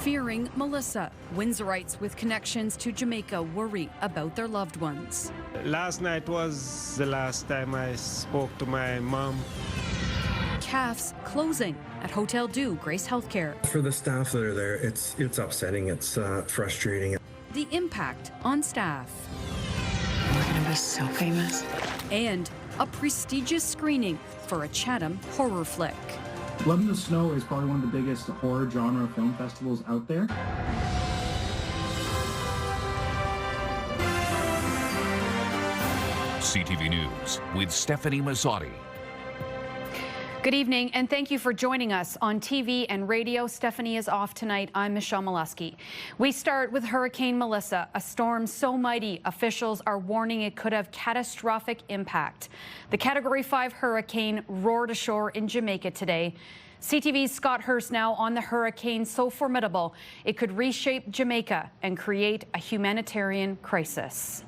fearing Melissa. Windsorites with connections to Jamaica worry about their loved ones. Last night was the last time I spoke to my mom. CAFs closing at Hotel Dieu Grace Healthcare. For the staff that are there, it's upsetting, it's frustrating. The impact on staff. We're gonna be so famous. And a prestigious screening for a Chatham horror flick. Love in the Snow is probably one of the biggest horror genre film festivals out there. CTV News with Stephanie Mazzotti. Good evening, and thank you for joining us on TV and radio. Stephanie is off tonight. I'm Michelle Maluske. We start with Hurricane Melissa, a storm so mighty officials are warning it could have catastrophic impact. The Category 5 hurricane roared ashore in Jamaica today. CTV's Scott Hurst now on the hurricane so formidable it could reshape Jamaica and create a humanitarian crisis.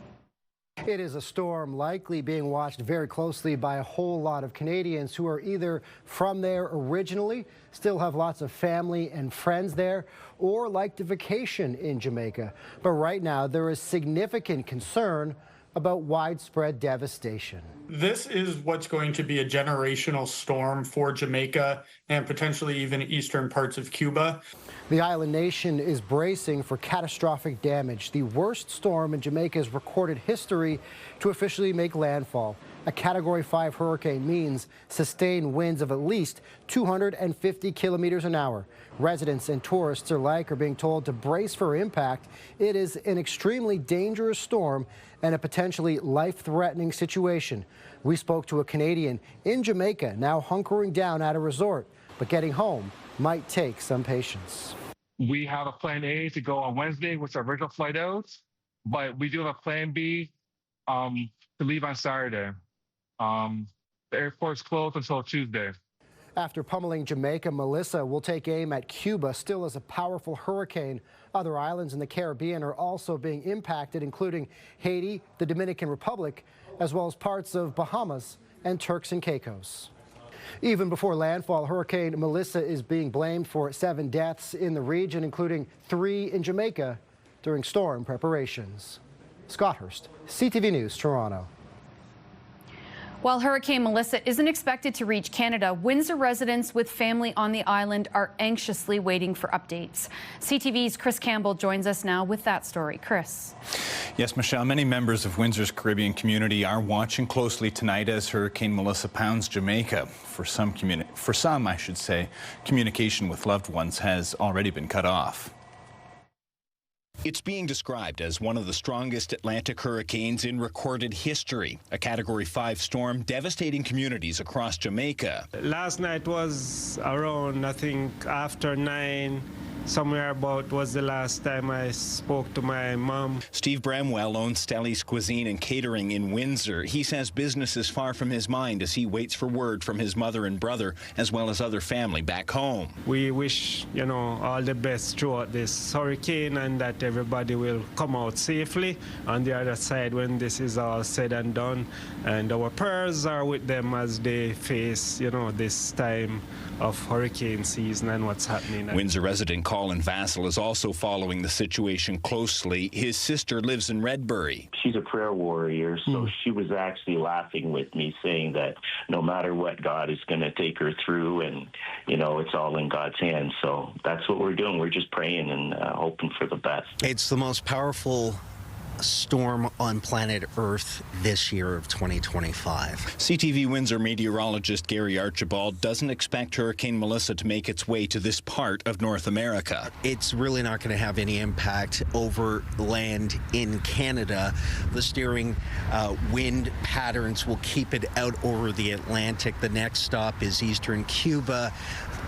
It is a storm likely being watched very closely by a whole lot of Canadians who are either from there originally, still have lots of family and friends there, or like to vacation in Jamaica. But right now, there is significant concern about widespread devastation. This is what's going to be a generational storm for Jamaica and potentially even eastern parts of Cuba. The island nation is bracing for catastrophic damage, the worst storm in Jamaica's recorded history to officially make landfall. A Category 5 hurricane means sustained winds of at least 250 kilometers an hour. Residents and tourists alike are being told to brace for impact. It is an extremely dangerous storm and a potentially life-threatening situation. We spoke to a Canadian in Jamaica now hunkering down at a resort, but getting home might take some patience. We have a plan A to go on Wednesday, which is our original flight out, but we do have a plan B to leave on Saturday. The airport's closed until Tuesday. After pummeling Jamaica, Melissa will take aim at Cuba, still as a powerful hurricane. Other islands in the Caribbean are also being impacted, including Haiti, the Dominican Republic, as well as parts of Bahamas and Turks and Caicos. Even before landfall, Hurricane Melissa is being blamed for 7 deaths in the region, including 3 in Jamaica during storm preparations. Scott Hurst, CTV News, Toronto. While Hurricane Melissa isn't expected to reach Canada, Windsor residents with family on the island are anxiously waiting for updates. CTV's Chris Campbell joins us now with that story. Chris. Yes, Michelle, many members of Windsor's Caribbean community are watching closely tonight as Hurricane Melissa pounds Jamaica. For some, communication with loved ones has already been cut off. It's being described as one of the strongest Atlantic hurricanes in recorded history. A Category 5 storm devastating communities across Jamaica. Last night was around, I think, after 9. Somewhere about was the last time I spoke to my mom. Steve Bramwell owns Stelly's Cuisine and Catering in Windsor. He says business is far from his mind as he waits for word from his mother and brother, as well as other family back home. We wish, all the best throughout this hurricane and that everybody will come out safely on the other side when this is all said and done. And our prayers are with them as they face, this time of hurricane season and what's happening. Windsor resident Colin Vassell is also following the situation closely. His sister lives in Redbury. She's a prayer warrior, so she was actually laughing with me, saying that no matter what, God is going to take her through, and, it's all in God's hands. So that's what we're doing. We're just praying and hoping for the best. It's the most powerful storm on planet Earth this year of 2025. CTV Windsor meteorologist Gary Archibald doesn't expect Hurricane Melissa to make its way to this part of North America. It's really not going to have any impact over land in Canada. The steering wind patterns will keep it out over the Atlantic. The next stop is eastern Cuba,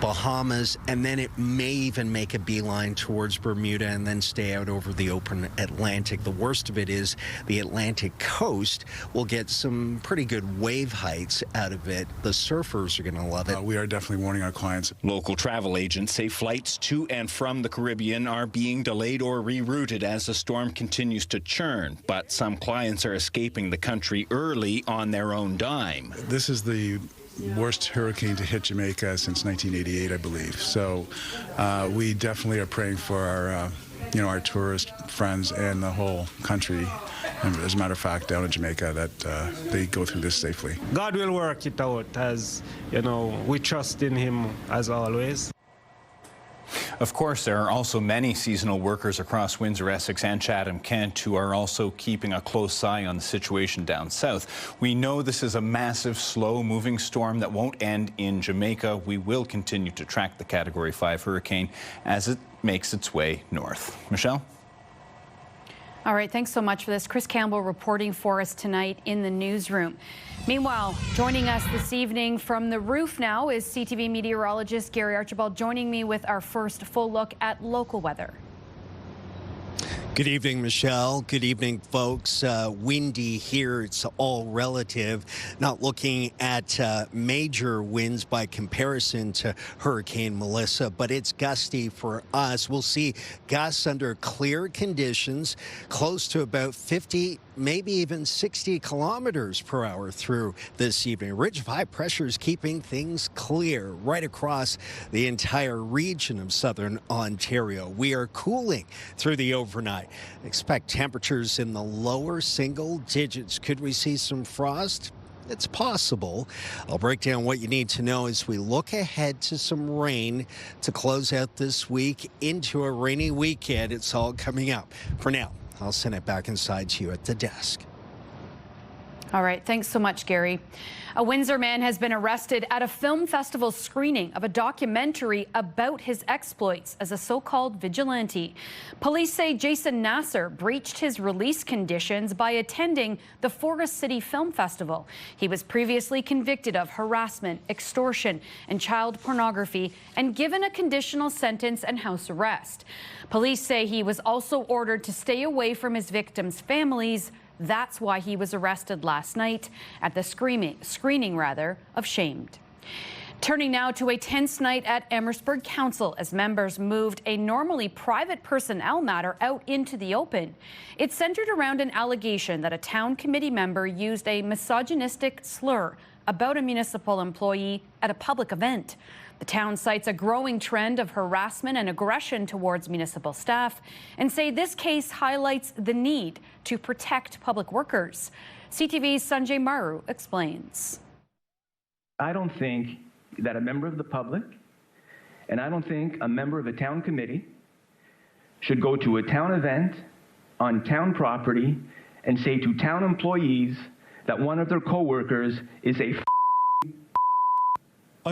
Bahamas, and then it may even make a beeline towards Bermuda and then stay out over the open Atlantic. The worst of it is the Atlantic coast will get some pretty good wave heights out of it. The surfers are going to love it. We are definitely warning our clients. Local travel agents say flights to and from the Caribbean are being delayed or rerouted as the storm continues to churn, but some clients are escaping the country early on their own dime. This is the worst hurricane to hit Jamaica since 1988, I believe. So we definitely are praying for our tourist friends and the whole country. And as a matter of fact, down in Jamaica, that they go through this safely. God will work it out, as we trust in Him as always. Of course, there are also many seasonal workers across Windsor, Essex and Chatham-Kent who are also keeping a close eye on the situation down south. We know this is a massive, slow-moving storm that won't end in Jamaica. We will continue to track the Category 5 hurricane as it makes its way north. Michelle? All right, thanks so much for this. Chris Campbell reporting for us tonight in the newsroom. Meanwhile, joining us this evening from the roof now is CTV meteorologist Gary Archibald, joining me with our first full look at local weather. Good evening, Michelle. Good evening, folks. Windy here. It's all relative. Not looking at major winds by comparison to Hurricane Melissa, but it's gusty for us. We'll see gusts under clear conditions, close to about 50, maybe even 60 kilometers per hour through this evening. Ridge of high pressure is keeping things clear right across the entire region of southern Ontario. We are cooling through the overnight. Expect temperatures in the lower single digits. Could we see some frost? It's possible. I'll break down what you need to know as we look ahead to some rain to close out this week into a rainy weekend. It's all coming up. For now, I'll send it back inside to you at the desk. All right, thanks so much, Gary. A Windsor man has been arrested at a film festival screening of a documentary about his exploits as a so-called vigilante. Police say Jason Nasser breached his release conditions by attending the Forest City Film Festival. He was previously convicted of harassment, extortion, and child pornography and given a conditional sentence and house arrest. Police say he was also ordered to stay away from his victims' families. That's why he was arrested last night at the screening of Shamed. Turning now to a tense night at Amherstburg Council as members moved a normally private personnel matter out into the open. It centered around an allegation that a town committee member used a misogynistic slur about a municipal employee at a public event. The town cites a growing trend of harassment and aggression towards municipal staff and say this case highlights the need to protect public workers. CTV's Sanjay Maru explains. I don't think that a member of the public, and I don't think a member of a town committee should go to a town event on town property and say to town employees that one of their coworkers is a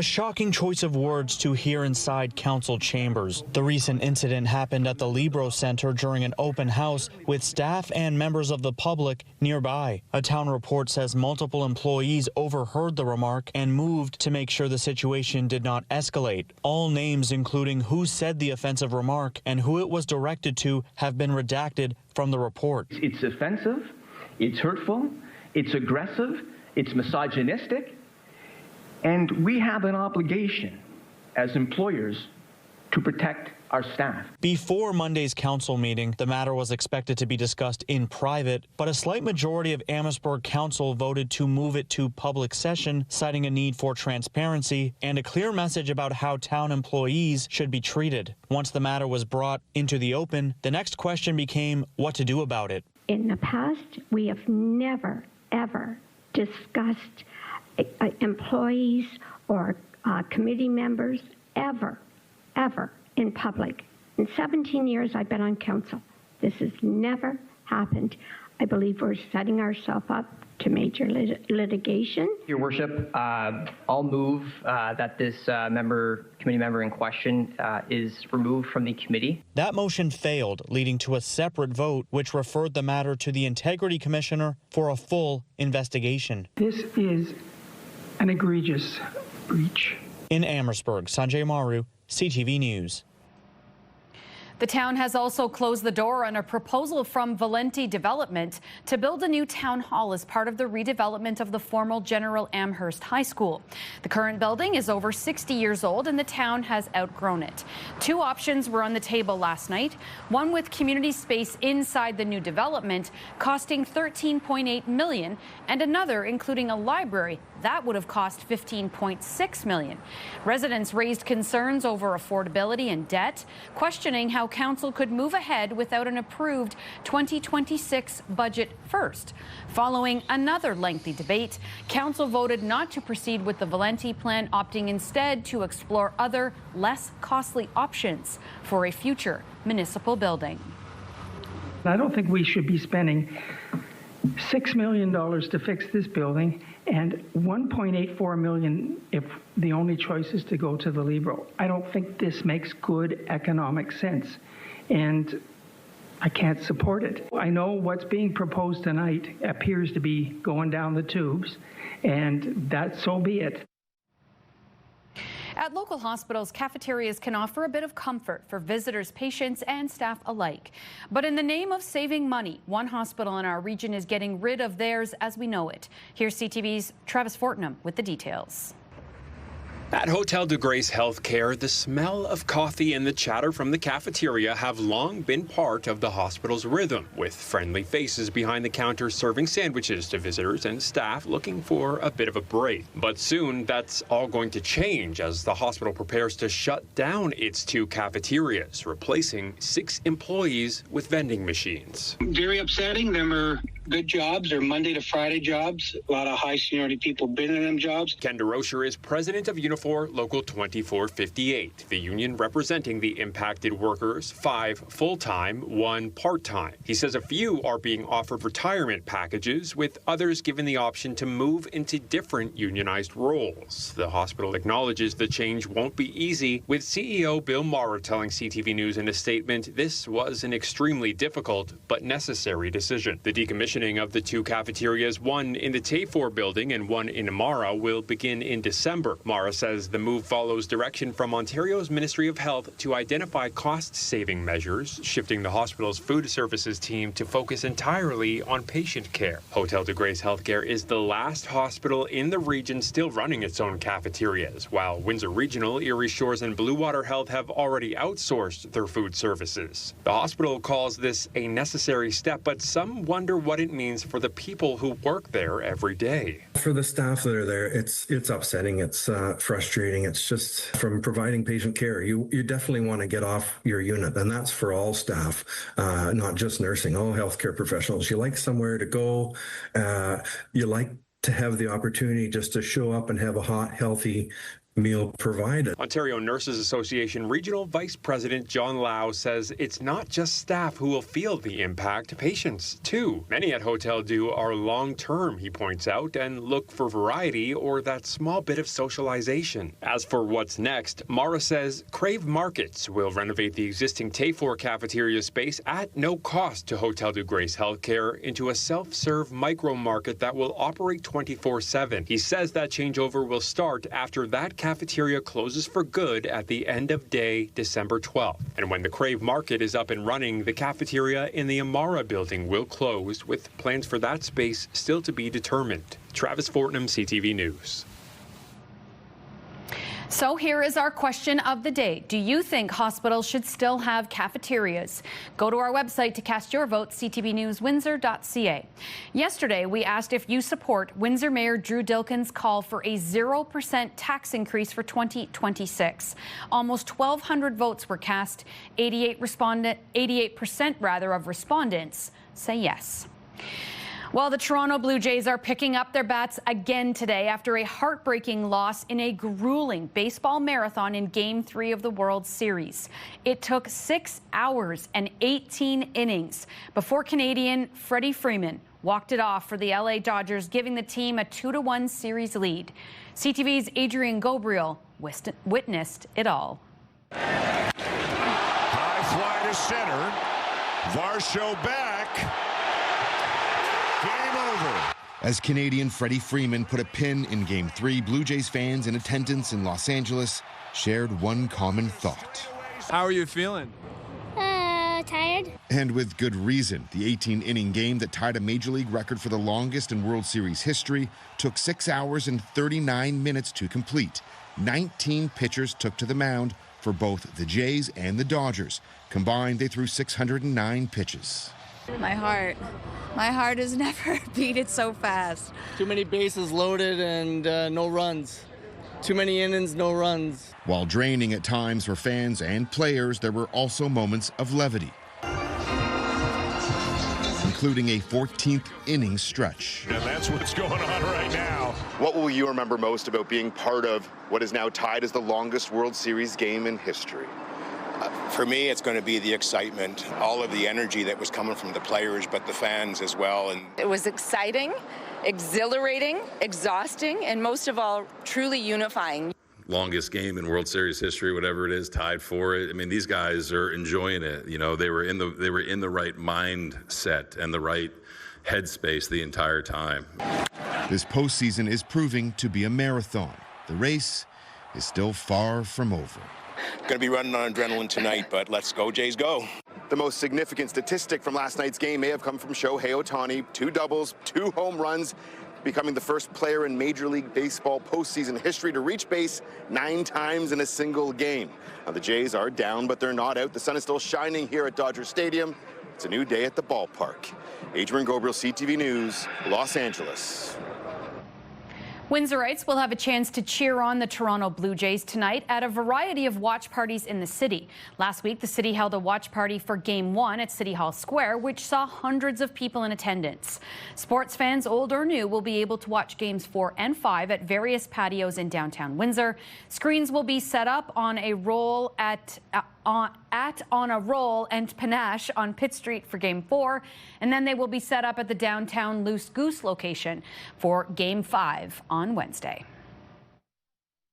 shocking choice of words to hear inside council chambers. The recent incident happened at the Libro Center during an open house with staff and members of the public nearby. A town report says multiple employees overheard the remark and moved to make sure the situation did not escalate. All names, including who said the offensive remark and who it was directed to, have been redacted from the report. It's offensive, it's hurtful, it's aggressive, it's misogynistic. And we have an obligation as employers to protect our staff. Before Monday's council meeting, the matter was expected to be discussed in private, but a slight majority of Amherstburg Council voted to move it to public session, citing a need for transparency and a clear message about how town employees should be treated. Once the matter was brought into the open, the next question became what to do about it. In the past, we have never, ever discussed employees or committee members ever in public. In 17 years I've been on council, this has never happened. I believe we're setting ourselves up to major litigation. Your Worship, I'll move that this committee member in question is removed from the committee. That motion failed, leading to a separate vote which referred the matter to the Integrity Commissioner for a full investigation. This is an egregious breach. In Amherstburg, Sanjay Maru, CTV News. The town has also closed the door on a proposal from Valenti Development to build a new town hall as part of the redevelopment of the former General Amherst High School. The current building is over 60 years old and the town has outgrown it. Two options were on the table last night, one with community space inside the new development costing $13.8 million and another including a library that would have cost $15.6 million. Residents raised concerns over affordability and debt, questioning how council could move ahead without an approved 2026 budget first. Following another lengthy debate, council voted not to proceed with the Valenti plan, opting instead to explore other, less costly options for a future municipal building. I don't think we should be spending $6 million to fix this building and $1.84 million if the only choice is to go to the Libro. I don't think this makes good economic sense, and I can't support it. I know what's being proposed tonight appears to be going down the tubes, and that so be it. At local hospitals, cafeterias can offer a bit of comfort for visitors, patients, and staff alike. But in the name of saving money, one hospital in our region is getting rid of theirs as we know it. Here's CTV's Travis Fortnum with the details. At Hotel de Grace Healthcare, the smell of coffee and the chatter from the cafeteria have long been part of the hospital's rhythm, with friendly faces behind the counter serving sandwiches to visitors and staff looking for a bit of a break. But soon, that's all going to change as the hospital prepares to shut down its two cafeterias, replacing 6 employees with vending machines. Very upsetting. Them are good jobs. They're Monday to Friday jobs. A lot of high seniority people been in them jobs. Ken DeRocher is president of Unifor Local 2458, the union representing the impacted workers, 5 full-time, 1 part-time. He says a few are being offered retirement packages, with others given the option to move into different unionized roles. The hospital acknowledges the change won't be easy, with CEO Bill Mara telling CTV News in a statement this was an extremely difficult but necessary decision. The decommissioning of the 2 cafeterias, one in the Tayfor building and one in Amara, will begin in December. Mara says the move follows direction from Ontario's Ministry of Health to identify cost-saving measures, shifting the hospital's food services team to focus entirely on patient care. Hotel de Grace Healthcare is the last hospital in the region still running its own cafeterias, while Windsor Regional, Erie Shores, and Blue Water Health have already outsourced their food services. The hospital calls this a necessary step, but some wonder what it means for the people who work there every day. For the staff that are there, it's upsetting, it's frustrating. It's just from providing patient care. You definitely want to get off your unit, and that's for all staff, not just nursing, all healthcare professionals. You like somewhere to go. You like to have the opportunity just to show up and have a hot, healthy meal provided. Ontario Nurses Association Regional Vice President John Lau says it's not just staff who will feel the impact, patients too. Many at Hotel Du are long-term, he points out, and look for variety or that small bit of socialization. As for what's next, Mara says Crave Markets will renovate the existing Tayfor cafeteria space at no cost to Hotel de Grace Healthcare into a self-serve micro-market that will operate 24/7. He says that changeover will start after that cafeteria closes for good at the end of day December 12th. And when the Crave Market is up and running, the cafeteria in the Amara building will close, with plans for that space still to be determined. Travis Fortnum, CTV News. So here is our question of the day. Do you think hospitals should still have cafeterias? Go to our website to cast your vote, ctvnewswindsor.ca. Yesterday, we asked if you support Windsor Mayor Drew Dilkin's call for a 0% tax increase for 2026. Almost 1,200 votes were cast. 88% of respondents say yes. Well, the Toronto Blue Jays are picking up their bats again today after a heartbreaking loss in a grueling baseball marathon in Game 3 of the World Series. It took 6 hours and 18 innings before Canadian Freddie Freeman walked it off for the LA Dodgers, giving the team a 2-1 series lead. CTV's Adrian Gobriel witnessed it all. High fly to center. Varsho back. Game over. As Canadian Freddie Freeman put a pin in Game 3, Blue Jays fans in attendance in Los Angeles shared one common thought. How are you feeling? excited. And with good reason. The 18-inning game that tied a Major League record for the longest in World Series history took 6 hours and 39 minutes to complete. 19 pitchers took to the mound for both the Jays and the Dodgers. Combined, they threw 609 pitches. My heart has never beat it so fast. Too many bases loaded and no runs. Too many innings, no runs. While draining at times for fans and players, there were also moments of levity, including a 14th inning stretch. And that's what's going on right now. What will you remember most about being part of what is now tied as the longest World Series game in history? For me, it's going to be the excitement, all of the energy that was coming from the players, but the fans as well. And it was exciting, exhilarating, exhausting, and most of all, truly unifying. Longest game in World Series history, whatever it is, tied for it. I mean, these guys are enjoying it. You know, they were in the right mindset and the right headspace the entire time. This postseason is proving to be a marathon. The race is still far from over. Going to be running on adrenaline tonight, but let's go, Jays, go. The most significant statistic from last night's game may have come from Shohei Ohtani. 2 doubles, 2 home runs, becoming the first player in Major League Baseball postseason history to reach base 9 times in a single game. Now, the Jays are down, but they're not out. The sun is still shining here at Dodger Stadium. It's a new day at the ballpark. Adrian Gobriel, CTV News, Los Angeles. Windsorites will have a chance to cheer on the Toronto Blue Jays tonight at a variety of watch parties in the city. Last week, the city held a watch party for Game 1 at City Hall Square, which saw hundreds of people in attendance. Sports fans, old or new, will be able to watch Games 4 and 5 at various patios in downtown Windsor. Screens will be set up on a roll on a roll and panache on Pitt Street for Game 4, and then they will be set up at the downtown Loose Goose location for Game 5 on Wednesday.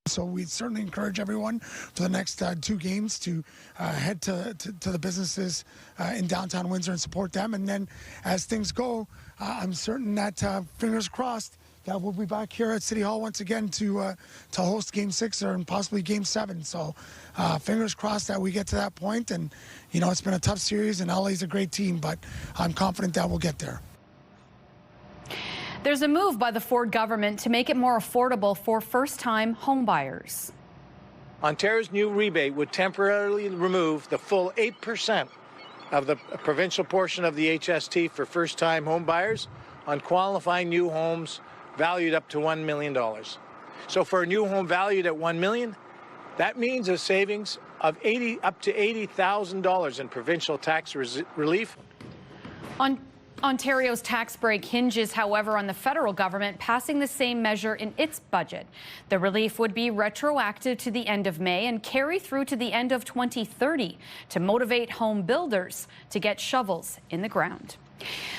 So we certainly encourage everyone for the next 2 games to head to the businesses in downtown Windsor and support them. And then as things go, I'm certain that, fingers crossed, that we'll be back here at City Hall once again to host Game 6 or possibly Game 7. So fingers crossed that we get to that point. And, you know, it's been a tough series, and LA's a great team, but I'm confident that we'll get there. There's a move by the Ford government to make it more affordable for first-time homebuyers. Ontario's new rebate would temporarily remove the full 8% of the provincial portion of the HST for first-time homebuyers on qualifying new homes valued up to $1 million. So for a new home valued at $1 million, that means a savings of up to $80,000 in provincial tax relief. Ontario's tax break hinges, however, on the federal government passing the same measure in its budget. The relief would be retroactive to the end of May and carry through to the end of 2030 to motivate home builders to get shovels in the ground.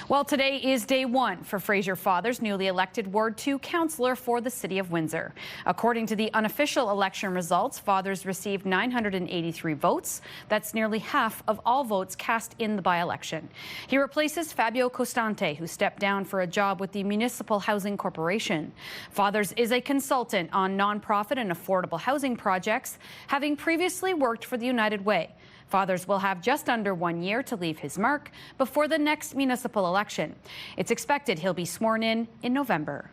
Well, today is day 1 for Fraser Father's newly elected Ward 2 councillor for the City of Windsor. According to the unofficial election results, Fathers received 983 votes. That's nearly half of all votes cast in the by-election. He replaces Fabio Costante, who stepped down for a job with the Municipal Housing Corporation. Fathers is a consultant on nonprofit and affordable housing projects, having previously worked for the United Way. Fathers will have just under 1 year to leave his mark before the next municipal election. It's expected he'll be sworn in November.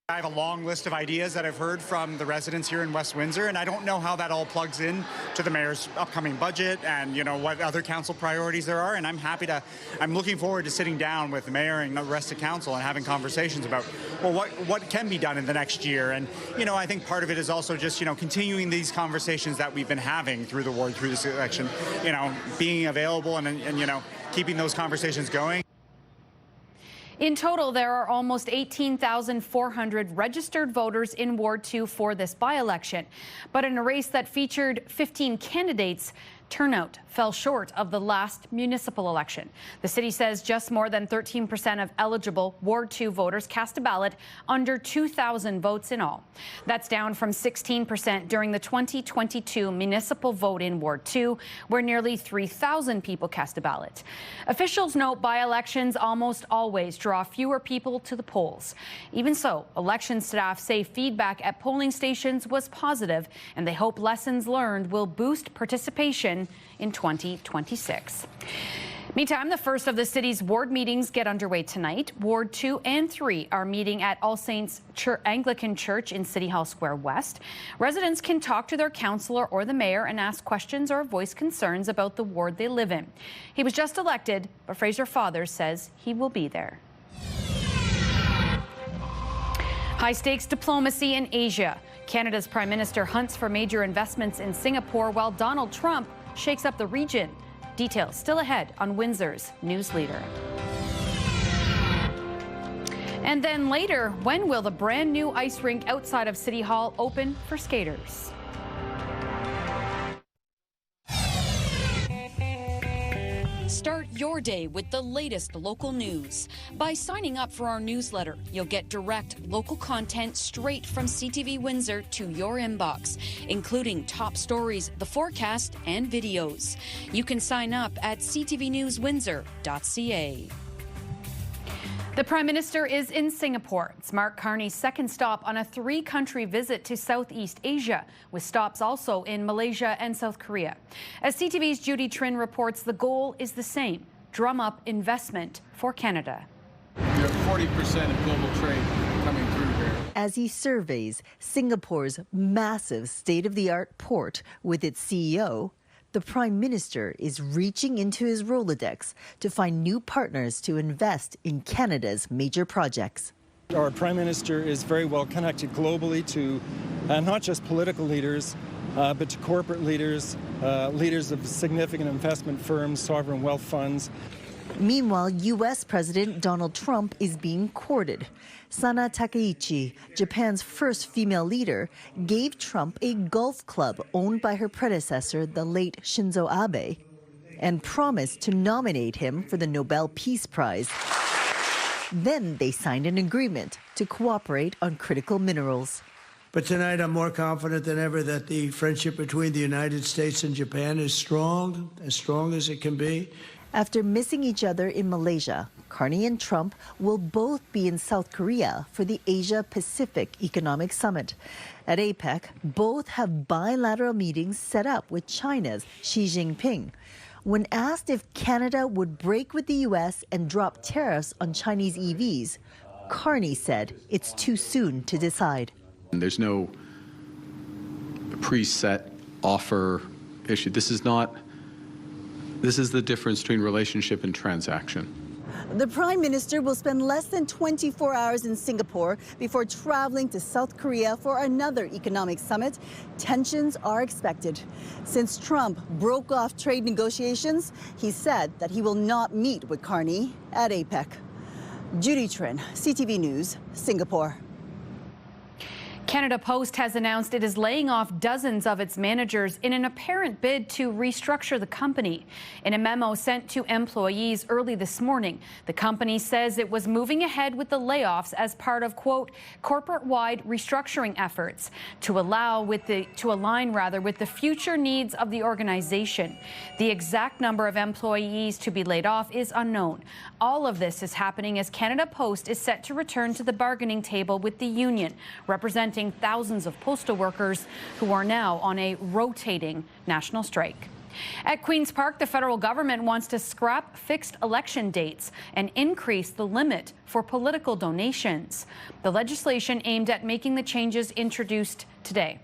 I have a long list of ideas that I've heard from the residents here in West Windsor, and I don't know how that all plugs in to the mayor's upcoming budget and, you know, what other council priorities there are. And I'm looking forward to sitting down with the mayor and the rest of council and having conversations about, well, what can be done in the next year. And, you know, I think part of it is also just, you know, continuing these conversations that we've been having through the ward, through this election, you know, being available and you know, keeping those conversations going. In total, there are almost 18,400 registered voters in Ward 2 for this by-election. But in a race that featured 15 candidates, turnout fell short of the last municipal election. The city says just more than 13% of eligible Ward 2 voters cast a ballot, under 2,000 votes in all. That's down from 16% during the 2022 municipal vote in Ward 2, where nearly 3,000 people cast a ballot. Officials note by-elections almost always draw fewer people to the polls. Even so, election staff say feedback at polling stations was positive, and they hope lessons learned will boost participation open in 2026. Meantime, the first of the city's ward meetings get underway tonight. Ward 2 and 3 are meeting at All Saints Anglican Church in City Hall Square West. Residents can talk to their councillor or the mayor and ask questions or voice concerns about the ward they live in. He was just elected, but Fraser Fathers says he will be there. High-stakes diplomacy in Asia. Canada's Prime Minister hunts for major investments in Singapore while Donald Trump shakes up the region. Details still ahead on Windsor's News Leader. And then later, when will the brand new ice rink outside of City Hall open for skaters? Start your day with the latest local news. By signing up for our newsletter, you'll get direct local content straight from CTV Windsor to your inbox, including top stories, the forecast, and videos. You can sign up at ctvnewswindsor.ca. The Prime Minister is in Singapore. It's Mark Carney's second stop on a three-country visit to Southeast Asia, with stops also in Malaysia and South Korea. As CTV's Judy Trin reports, the goal is the same: drum up investment for Canada. You have 40% of global trade coming through here. As he surveys Singapore's massive state-of-the-art port with its CEO, the Prime Minister is reaching into his Rolodex to find new partners to invest in Canada's major projects. Our Prime Minister is very well connected globally to not just political leaders, but to corporate leaders, leaders of significant investment firms, sovereign wealth funds. Meanwhile, U.S. President Donald Trump is being courted. Sana Takaichi, Japan's first female leader, gave Trump a golf club owned by her predecessor, the late Shinzo Abe, and promised to nominate him for the Nobel Peace Prize. Then they signed an agreement to cooperate on critical minerals. But tonight I'm more confident than ever that the friendship between the United States and Japan is strong as it can be. After missing each other in Malaysia, Carney and Trump will both be in South Korea for the Asia-Pacific Economic Summit. At APEC, both have bilateral meetings set up with China's Xi Jinping. When asked if Canada would break with the U.S. and drop tariffs on Chinese EVs, Carney said it's too soon to decide. There's no preset offer issue. This is the difference between relationship and transaction. The Prime Minister will spend less than 24 hours in Singapore before traveling to South Korea for another economic summit. Tensions are expected. Since Trump broke off trade negotiations, he said that he will not meet with Carney at APEC. Judy Trin, CTV News, Singapore. Canada Post has announced it is laying off dozens of its managers in an apparent bid to restructure the company. In a memo sent to employees early this morning, the company says it was moving ahead with the layoffs as part of, quote, corporate-wide restructuring efforts to align with the future needs of the organization. The exact number of employees to be laid off is unknown. All of this is happening as Canada Post is set to return to the bargaining table with the union, representing thousands of postal workers who are now on a rotating national strike. At Queen's Park, the federal government wants to scrap fixed election dates and increase the limit for political donations. The legislation aimed at making the changes introduced today.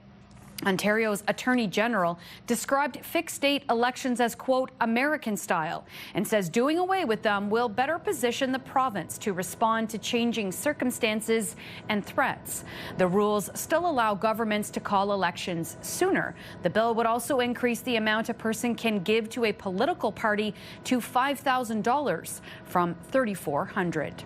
Ontario's Attorney General described fixed-date elections as, quote, American style, and says doing away with them will better position the province to respond to changing circumstances and threats. The rules still allow governments to call elections sooner. The bill would also increase the amount a person can give to a political party to $5,000 from $3,400.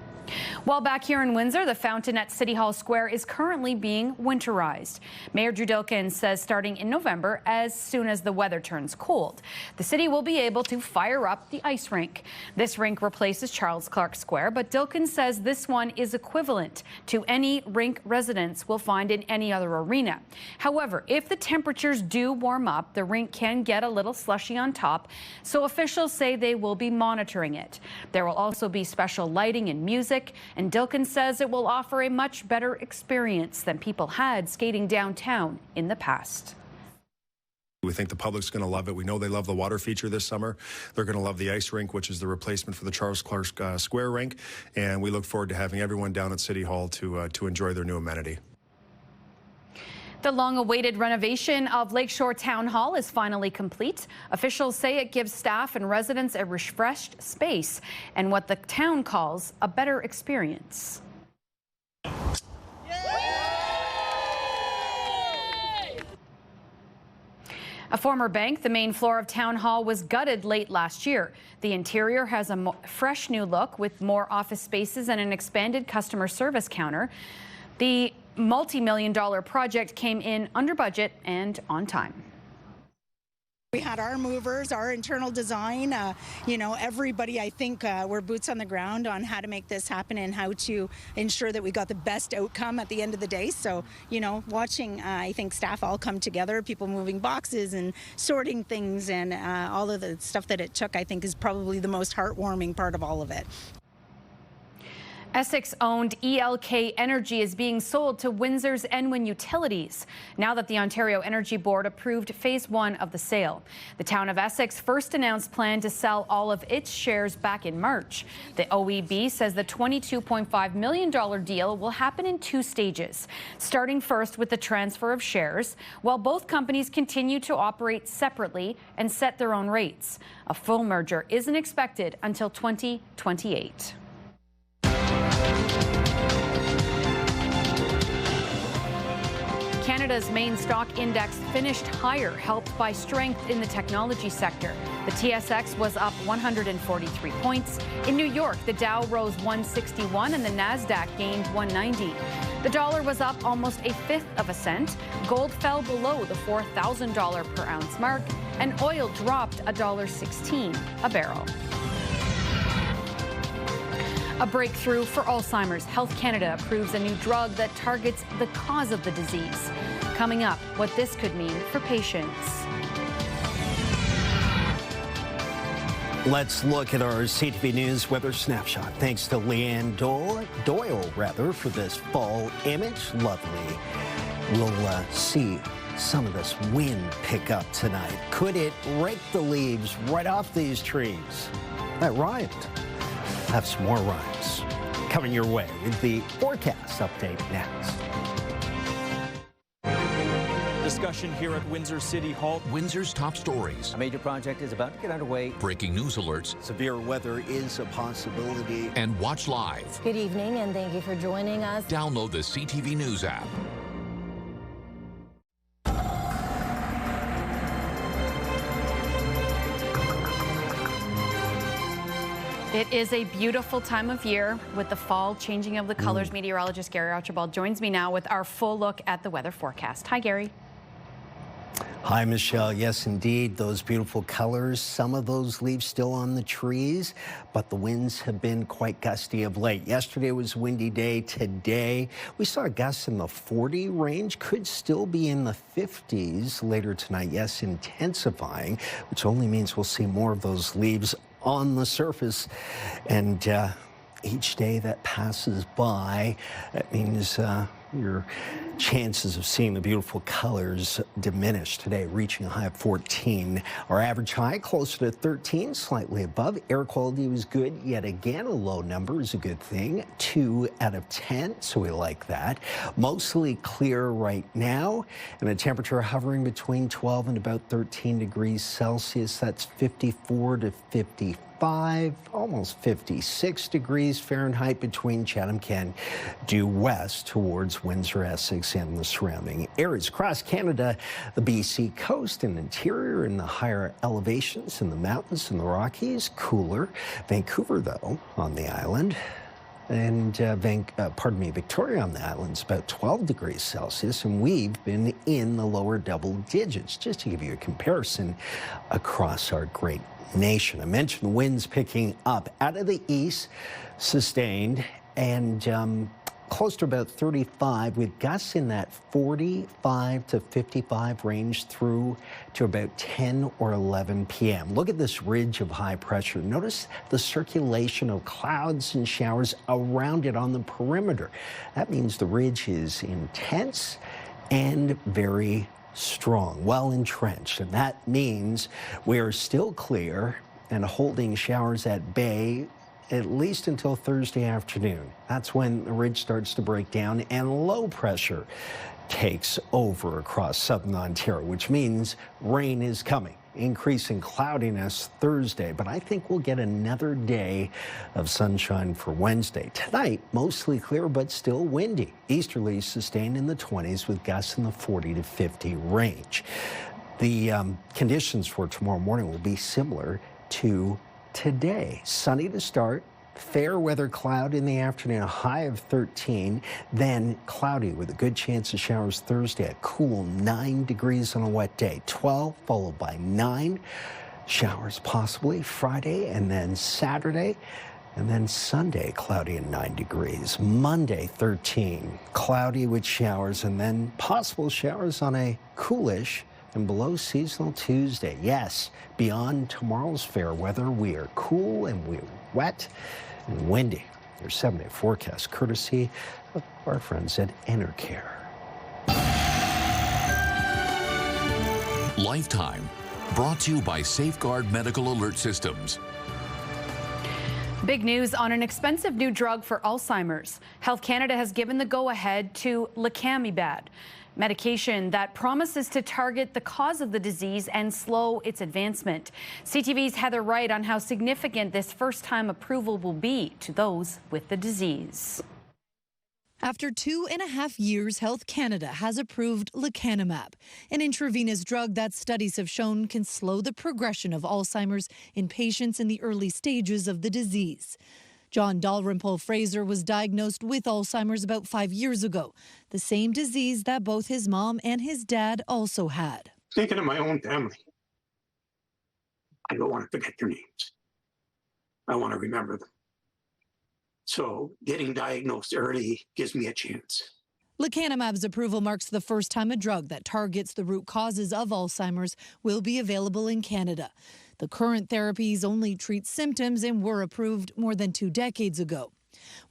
While back here in Windsor, the fountain at City Hall Square is currently being winterized. Mayor Drew Dilkens says starting in November, as soon as the weather turns cold, the city will be able to fire up the ice rink. This rink replaces Charles Clark Square, but Dilkens says this one is equivalent to any rink residents will find in any other arena. However, if the temperatures do warm up, the rink can get a little slushy on top, so officials say they will be monitoring it. There will also be special lighting and music, and Dilkens says it will offer a much better experience than people had skating downtown in the past. We think the public's going to love it. We know they love the water feature this summer. They're going to love the ice rink, which is the replacement for the Charles Clark Square rink. And we look forward to having everyone down at City Hall to enjoy their new amenity. The long-awaited renovation of Lakeshore Town Hall is finally complete. Officials say it gives staff and residents a refreshed space and what the town calls a better experience. A former bank, the main floor of Town Hall, was gutted late last year. The interior has a fresh new look with more office spaces and an expanded customer service counter. The multi-million-dollar project came in under budget and on time. We had our movers, our internal design, everybody, I think, were boots on the ground on how to make this happen and how to ensure that we got the best outcome at the end of the day. So, watching, I think, staff all come together, people moving boxes and sorting things and all of the stuff that it took, I think, is probably the most heartwarming part of all of it. Essex-owned ELK Energy is being sold to Windsor's Enwin Utilities, now that the Ontario Energy Board approved Phase 1 of the sale. The town of Essex first announced plan to sell all of its shares back in March. The OEB says the $22.5 million deal will happen in 2 stages, starting first with the transfer of shares, while both companies continue to operate separately and set their own rates. A full merger isn't expected until 2028. Canada's main stock index finished higher, helped by strength in the technology sector. The TSX was up 143 points. In New York, the Dow rose 161 and the Nasdaq gained 190. The dollar was up almost 1/5 cent. Gold fell below the $4,000 per ounce mark, and oil dropped $1.16 a barrel. A breakthrough for Alzheimer's. Health Canada approves a new drug that targets the cause of the disease. Coming up, what this could mean for patients. Let's look at our CTV News weather snapshot. Thanks to Leanne Doyle, for this fall image. Lovely. We'll see some of this wind pick up tonight. Could it rake the leaves right off these trees? That rhymed. Have some more rhymes coming your way with the forecast update next. Discussion here at Windsor City Hall. Windsor's top stories. A major project is about to get underway. Breaking news alerts. Severe weather is a possibility. And watch live. Good evening, and thank you for joining us. Download the CTV News app. It is a beautiful time of year with the fall changing of the colors. Meteorologist Gary Archibald joins me now with our full look at the weather forecast. Hi, Gary. Hi, Michelle. Yes, indeed, those beautiful colors. Some of those leaves still on the trees, but the winds have been quite gusty of late. Yesterday was a windy day. Today, we saw gusts in the 40 range, could still be in the 50s later tonight. Yes, intensifying, which only means we'll see more of those leaves on the surface. And each day that passes by, that means your chances of seeing the beautiful colors diminish today, reaching a high of 14. Our average high closer to 13, slightly above. Air quality was good. Yet again, a low number is a good thing. 2 out of 10, so we like that. Mostly clear right now, and a temperature hovering between 12 and about 13 degrees Celsius. That's 54 to 55, almost 56 degrees Fahrenheit between Chatham, Kent, due west towards Windsor, Essex, and the surrounding areas. Across Canada, the BC coast and interior and the higher elevations in the mountains and the Rockies, cooler. Vancouver, though, on the island, and Victoria on the island is about 12 degrees Celsius, and we've been in the lower double digits, just to give you a comparison across our great nation. I mentioned the winds picking up out of the east, sustained, and close to about 35, with gusts in that 45 to 55 range through to about 10 or 11 p.m. Look at this ridge of high pressure. Notice the circulation of clouds and showers around it on the perimeter. That means the ridge is intense and very strong, well entrenched, and that means we are still clear and holding showers at bay at least until Thursday afternoon. That's when the ridge starts to break down and low pressure takes over across southern Ontario, which means rain is coming. Increasing cloudiness Thursday, but I think we'll get another day of sunshine for Wednesday. Tonight, mostly clear, but still windy. Easterlies sustained in the 20s with gusts in the 40 to 50 range. The conditions for tomorrow morning will be similar to today. Sunny to start. Fair weather cloud in the afternoon, a high of 13, then cloudy with a good chance of showers Thursday, a cool 9 degrees on a wet day, 12 followed by 9, showers possibly Friday and then Saturday, and then Sunday cloudy and 9 degrees. Monday 13, cloudy with showers and then possible showers on a coolish and below seasonal Tuesday. Yes, beyond tomorrow's fair weather, we are cool and we're wet and windy. Your 7-day forecast courtesy of our friends at Enercare. Lifetime, brought to you by Safeguard Medical Alert Systems. Big news on an expensive new drug for Alzheimer's. Health Canada has given the go-ahead to lecanemab, medication that promises to target the cause of the disease and slow its advancement. CTV's Heather Wright on how significant this first-time approval will be to those with the disease. After 2.5 years, Health Canada has approved lecanemab, an intravenous drug that studies have shown can slow the progression of Alzheimer's in patients in the early stages of the disease. John Dalrymple Fraser was diagnosed with Alzheimer's about 5 years ago, the same disease that both his mom and his dad also had. Thinking of my own family, I don't want to forget their names. I want to remember them. So getting diagnosed early gives me a chance. Lecanemab's approval marks the first time a drug that targets the root causes of Alzheimer's will be available in Canada. The current therapies only treat symptoms and were approved more than 2 decades ago.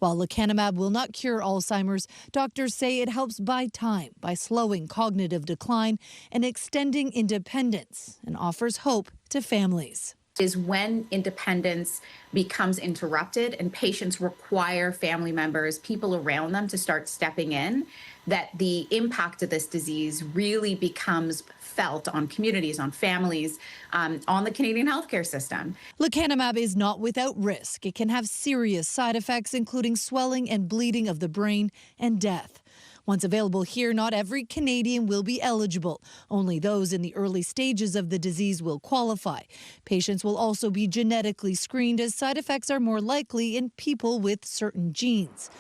While lecanemab will not cure Alzheimer's, doctors say it helps buy time by slowing cognitive decline and extending independence, and offers hope to families. Is when independence becomes interrupted and patients require family members, people around them to start stepping in, that the impact of this disease really becomes felt on communities, on families, on the Canadian healthcare system. Lecanemab is not without risk. It can have serious side effects, including swelling and bleeding of the brain and death. Once available here, not every Canadian will be eligible. Only those in the early stages of the disease will qualify. Patients will also be genetically screened, as side effects are more likely in people with certain genes.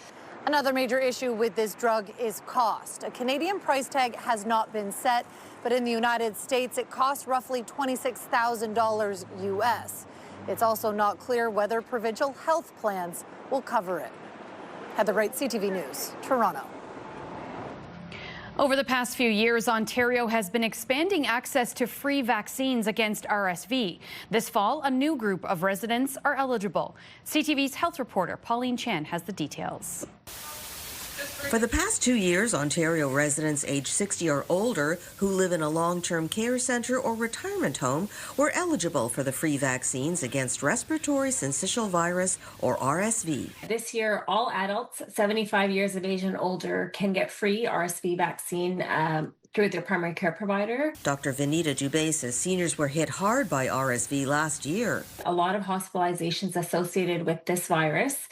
Another major issue with this drug is cost. A Canadian price tag has not been set, but in the United States, it costs roughly $26,000 US. It's also not clear whether provincial health plans will cover it. Heather Wright, CTV News, Toronto. Over the past few years, Ontario has been expanding access to free vaccines against RSV. This fall, a new group of residents are eligible. CTV's health reporter Pauline Chan has the details. For the past 2 years, Ontario residents aged 60 or older who live in a long-term care centre or retirement home were eligible for the free vaccines against respiratory syncytial virus, or RSV. This year, all adults 75 years of age and older can get free RSV vaccine through their primary care provider. Dr. Vinita Dubé says seniors were hit hard by RSV last year. A lot of hospitalizations associated with this virus.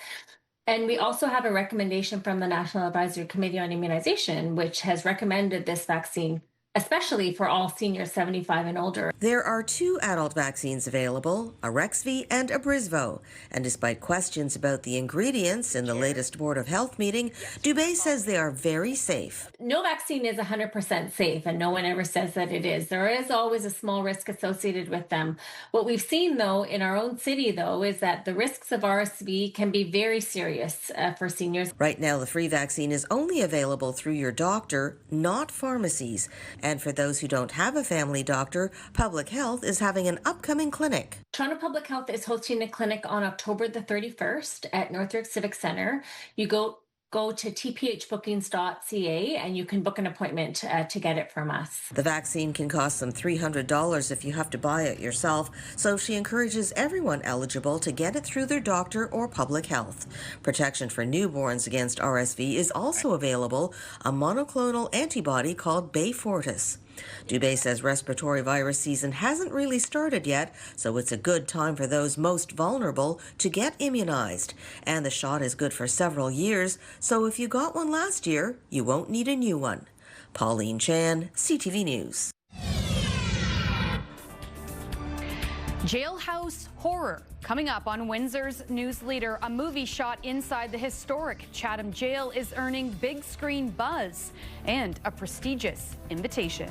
And we also have a recommendation from the National Advisory Committee on Immunization, which has recommended this vaccine, especially for all seniors 75 and older. There are 2 adult vaccines available, Arexvy and Abrysvo. And despite questions about the ingredients in the latest Board of Health meeting, Dubé says they are very safe. No vaccine is 100% safe, and no one ever says that it is. There is always a small risk associated with them. What we've seen, though, in our own city, though, is that the risks of RSV can be very serious for seniors. Right now, the free vaccine is only available through your doctor, not pharmacies. And for those who don't have a family doctor, Public Health is having an upcoming clinic. Toronto Public Health is hosting a clinic on October the 31st at Northrick Civic Centre. You go go to tphbookings.ca and you can book an appointment to get it from us. The vaccine can cost them $300 if you have to buy it yourself, so she encourages everyone eligible to get it through their doctor or public health. Protection for newborns against RSV is also available, a monoclonal antibody called Beyfortus. Dubé says respiratory virus season hasn't really started yet, so it's a good time for those most vulnerable to get immunized. And the shot is good for several years, so if you got one last year, you won't need a new one. Pauline Chan, CTV News. Jailhouse horror. Coming up on Windsor's News Leader, a movie shot inside the historic Chatham Jail is earning big screen buzz and a prestigious invitation.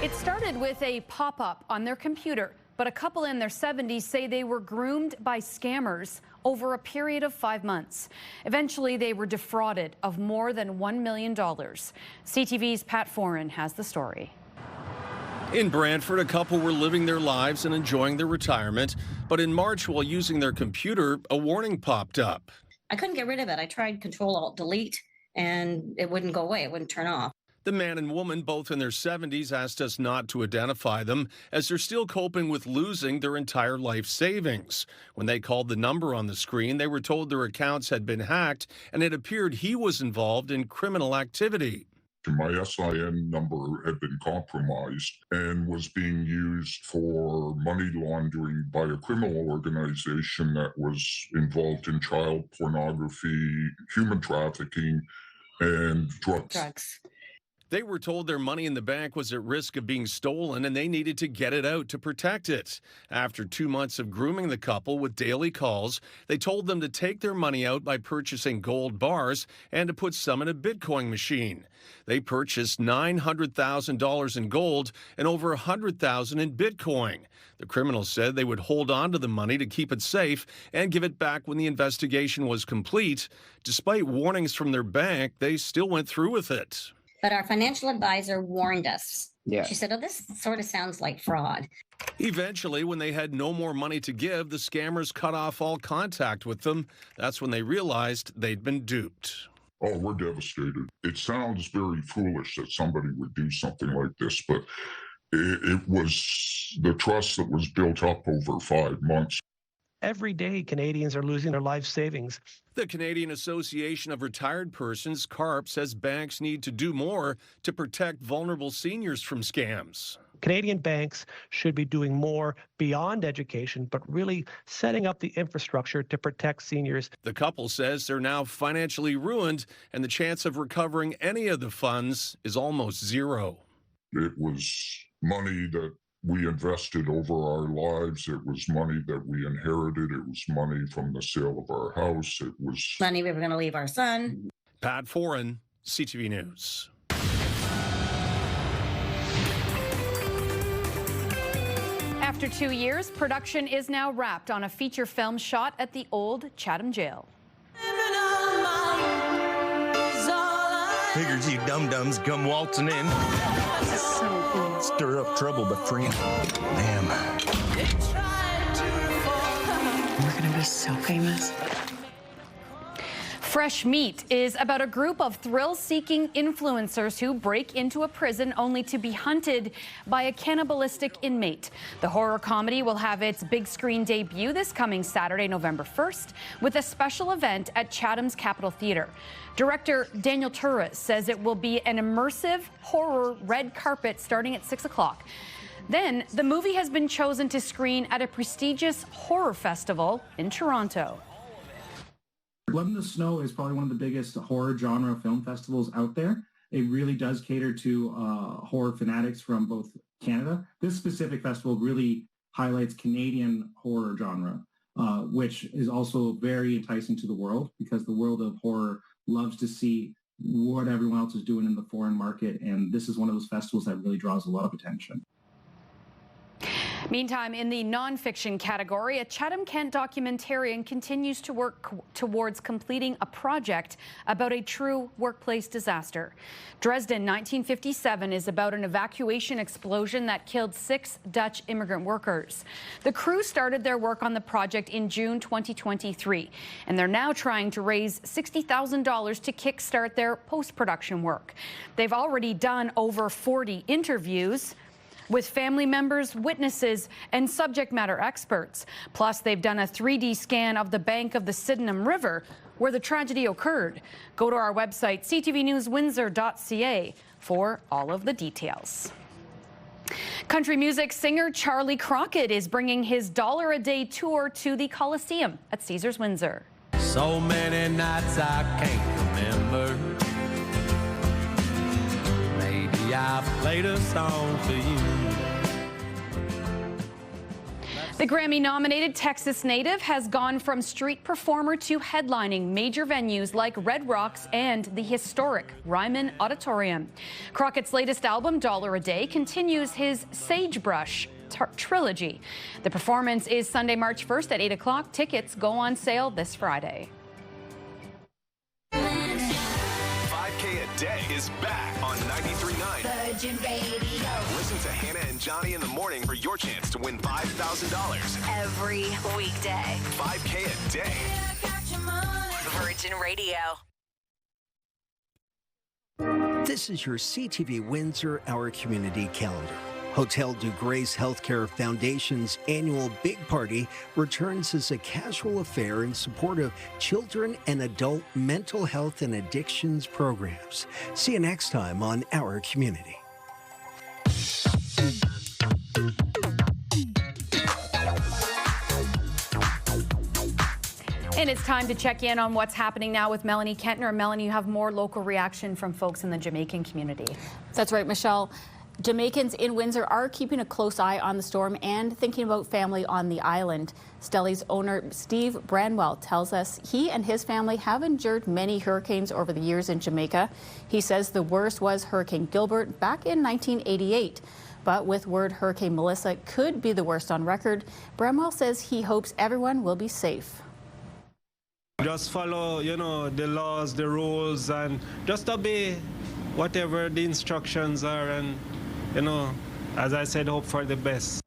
It started with a pop-up on their computer, but a couple in their 70s say they were groomed by scammers over a period of 5 months. Eventually, they were defrauded of more than $1 million. CTV's Pat Foran has the story. In Brantford, a couple were living their lives and enjoying their retirement, but in March, while using their computer, a warning popped up. I couldn't get rid of it. I tried Control-Alt-Delete, and it wouldn't go away. It wouldn't turn off. The man and woman, both in their 70s, asked us not to identify them as they're still coping with losing their entire life savings. When they called the number on the screen, they were told their accounts had been hacked and it appeared he was involved in criminal activity. My SIN number had been compromised and was being used for money laundering by a criminal organization that was involved in child pornography, human trafficking, and drugs. They were told their money in the bank was at risk of being stolen and they needed to get it out to protect it. After 2 months of grooming the couple with daily calls, they told them to take their money out by purchasing gold bars and to put some in a Bitcoin machine. They purchased $900,000 in gold and over $100,000 in Bitcoin. The criminals said they would hold on to the money to keep it safe and give it back when the investigation was complete. Despite warnings from their bank, they still went through with it. But our financial advisor warned us. Yeah. She said, oh, this sort of sounds like fraud. Eventually, when they had no more money to give, the scammers cut off all contact with them. That's when they realized they'd been duped. Oh, we're devastated. It sounds very foolish that somebody would do something like this, but it was the trust that was built up over 5 months. Every day, Canadians are losing their life savings. The Canadian Association of Retired Persons, CARP, says banks need to do more to protect vulnerable seniors from scams. Canadian banks should be doing more beyond education, but really setting up the infrastructure to protect seniors. The couple says they're now financially ruined, and the chance of recovering any of the funds is almost zero. It was money that we invested over our lives. It was money that we inherited. It was money from the sale of our house. It was money we were going to leave our son. Pat Foran, CTV News. After 2 years, production is now wrapped on a feature film shot at the old Chatham Jail. Figures you dum-dums come waltzing in. So cool. Stir up trouble, but friend. Damn. We're gonna be so famous. Fresh Meat is about a group of thrill-seeking influencers who break into a prison only to be hunted by a cannibalistic inmate. The horror comedy will have its big screen debut this coming Saturday, November 1st, with a special event at Chatham's Capitol Theatre. Director Daniel Tues says it will be an immersive horror red carpet starting at 6 o'clock. Then, the movie has been chosen to screen at a prestigious horror festival in Toronto. Blood in the Snow is probably one of the biggest horror genre film festivals out there. It really does cater to horror fanatics from both Canada. This specific festival really highlights Canadian horror genre, which is also very enticing to the world because the world of horror loves to see what everyone else is doing in the foreign market, and this is one of those festivals that really draws a lot of attention. Meantime, in the nonfiction category, a Chatham-Kent documentarian continues to work towards completing a project about a true workplace disaster. Dresden 1957 is about an evacuation explosion that killed 6 Dutch immigrant workers. The crew started their work on the project in June 2023, and they're now trying to raise $60,000 to kickstart their post-production work. They've already done over 40 interviews with family members, witnesses, and subject matter experts. Plus, they've done a 3D scan of the bank of the Sydenham River where the tragedy occurred. Go to our website, ctvnewswindsor.ca, for all of the details. Country music singer Charlie Crockett is bringing his $1 a Day tour to the Coliseum at Caesars Windsor. So many nights I can't remember. Maybe I played a song for you. The Grammy-nominated Texas native has gone from street performer to headlining major venues like Red Rocks and the historic Ryman Auditorium. Crockett's latest album, $1 a Day, continues his Sagebrush trilogy. The performance is Sunday, March 1st at 8 o'clock. Tickets go on sale this Friday. 5K a Day is back on 93.9 Virgin Radio. Listen to Hannah and Johnny in the morning for your chance to win $5,000 Every weekday. 5K a day. Virgin Radio. This is your CTV Windsor Our Community Calendar. Hotel du Grace Healthcare Foundation's annual Big Party returns as a casual affair in support of children and adult mental health and addictions programs. See you next time on Our Community. And it's time to check in on what's happening now with Melanie Kentner. Melanie, you have more local reaction from folks in the Jamaican community. That's right, Michelle. Jamaicans in Windsor are keeping a close eye on the storm and thinking about family on the island. Stelli's owner, Steve Branwell, tells us he and his family have endured many hurricanes over the years in Jamaica. He says the worst was Hurricane Gilbert back in 1988. But with word Hurricane Melissa could be the worst on record, Branwell says he hopes everyone will be safe. Just follow, the laws, the rules, and just obey whatever the instructions are, and, as I said, hope for the best.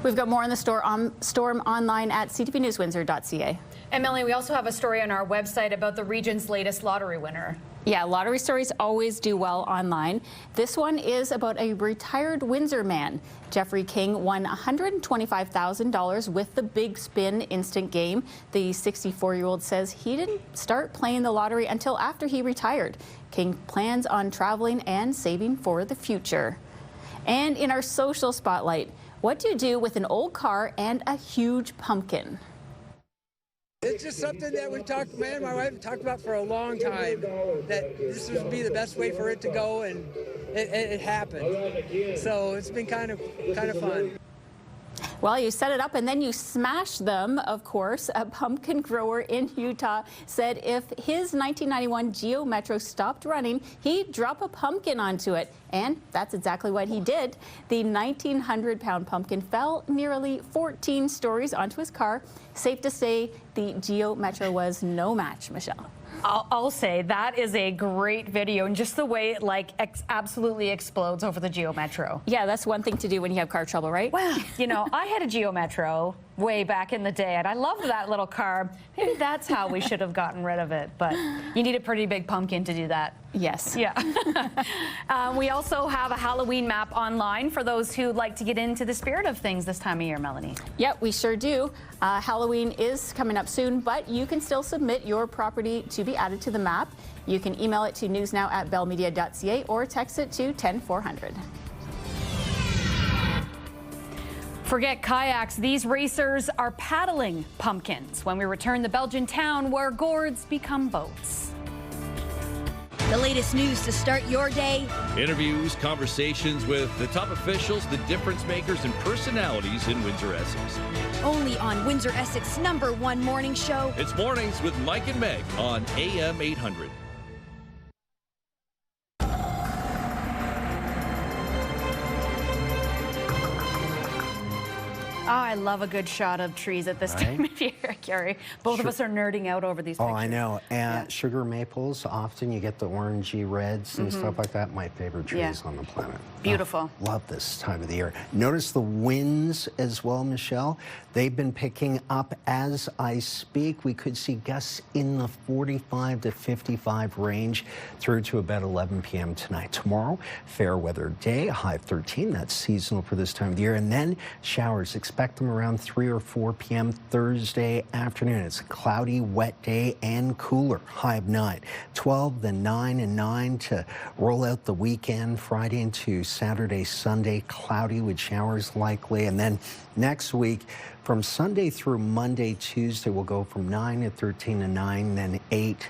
We've got more on the storm online at ctvnewswindsor.ca. And Melanie, we also have a story on our website about the region's latest lottery winner. Yeah, lottery stories always do well online. This one is about a retired Windsor man. Jeffrey King won $125,000 with the Big Spin instant game. The 64-year-old says he didn't start playing the lottery until after he retired. King plans on traveling and saving for the future. And in our social spotlight, what do you do with an old car and a huge pumpkin? It's just something that we've talked, man and my wife have talked about for a long time, that this would be the best way for it to go, and it happened. So it's been kind of fun. Well, you set it up and then you smash them, of course. A pumpkin grower in Utah said if his 1991 Geo Metro stopped running, he'd drop a pumpkin onto it. And that's exactly what he did. The 1,900-pound pumpkin fell nearly 14 stories onto his car. Safe to say the Geo Metro was no match, Michelle. I'll say that is a great video, and just the way it absolutely explodes over the Geo Metro. Yeah, that's one thing to do when you have car trouble, right? Well, I had a Geo Metro way back in the day, and I loved that little car. Maybe that's how we should have gotten rid of it, but you need a pretty big pumpkin to do that. Yes. Yeah. We also have a Halloween map online for those who like to get into the spirit of things this time of year, Melanie. Yep, we sure do. Halloween is coming up soon, but you can still submit your property to be added to the map. You can email it to newsnow@bellmedia.ca or text it to 10400. Forget kayaks. These racers are paddling pumpkins. When we return, the Belgian town where gourds become boats. The latest news to start your day. Interviews, conversations with the top officials, the difference makers, and personalities in Windsor, Essex. Only on Windsor, Essex #1 morning show. It's Mornings with Mike and Meg on AM 800. Oh, I love a good shot of trees at this time of year, Gary. Both of us are nerding out over these pictures. Oh, I know. And sugar maples, often you get the orangey reds and stuff like that. My favorite trees on the planet. Beautiful. Oh, love this time of the year. Notice the winds as well, Michelle. They've been picking up as I speak. We could see gusts in the 45 to 55 range through to about 11 p.m. tonight. Tomorrow, fair weather day, high of 13. That's seasonal for this time of the year. And then showers. Expect them around 3 or 4 p.m. Thursday afternoon. It's a cloudy, wet day and cooler. High of 9. 12, then 9 and 9 to roll out the weekend. Friday into Saturday, Sunday, cloudy with showers likely. And then next week, from Sunday through Monday, Tuesday, we'll go from 9 to 13 to 9, then 8,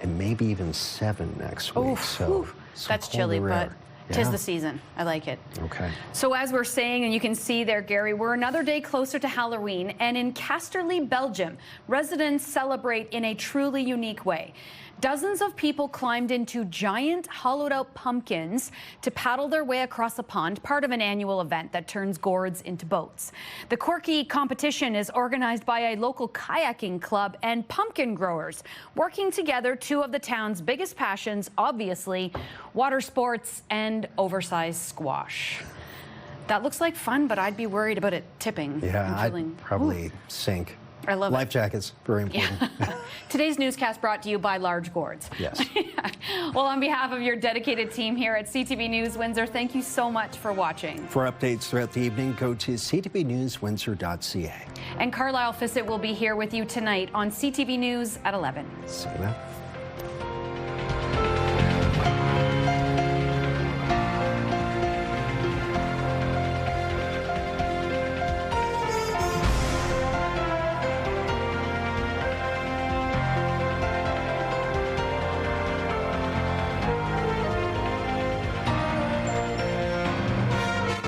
and maybe even 7 next week. So that's chilly, but tis the season. I like it. Okay. So as we're saying, and you can see there, Gary, we're another day closer to Halloween, and in Casterly, Belgium, residents celebrate in a truly unique way. Dozens of people climbed into giant hollowed-out pumpkins to paddle their way across a pond, part of an annual event that turns gourds into boats. The quirky competition is organized by a local kayaking club and pumpkin growers, working together two of the town's biggest passions, obviously, water sports and oversized squash. That looks like fun, but I'd be worried about it tipping. Yeah, I'd probably sink. I love Life jackets, very important. Today's newscast brought to you by Large Gourds. Yes. Well, on behalf of your dedicated team here at CTV News Windsor, thank you so much for watching. For updates throughout the evening, go to ctvnewswindsor.ca. And Carlisle Fissett will be here with you tonight on CTV News at 11. See you then.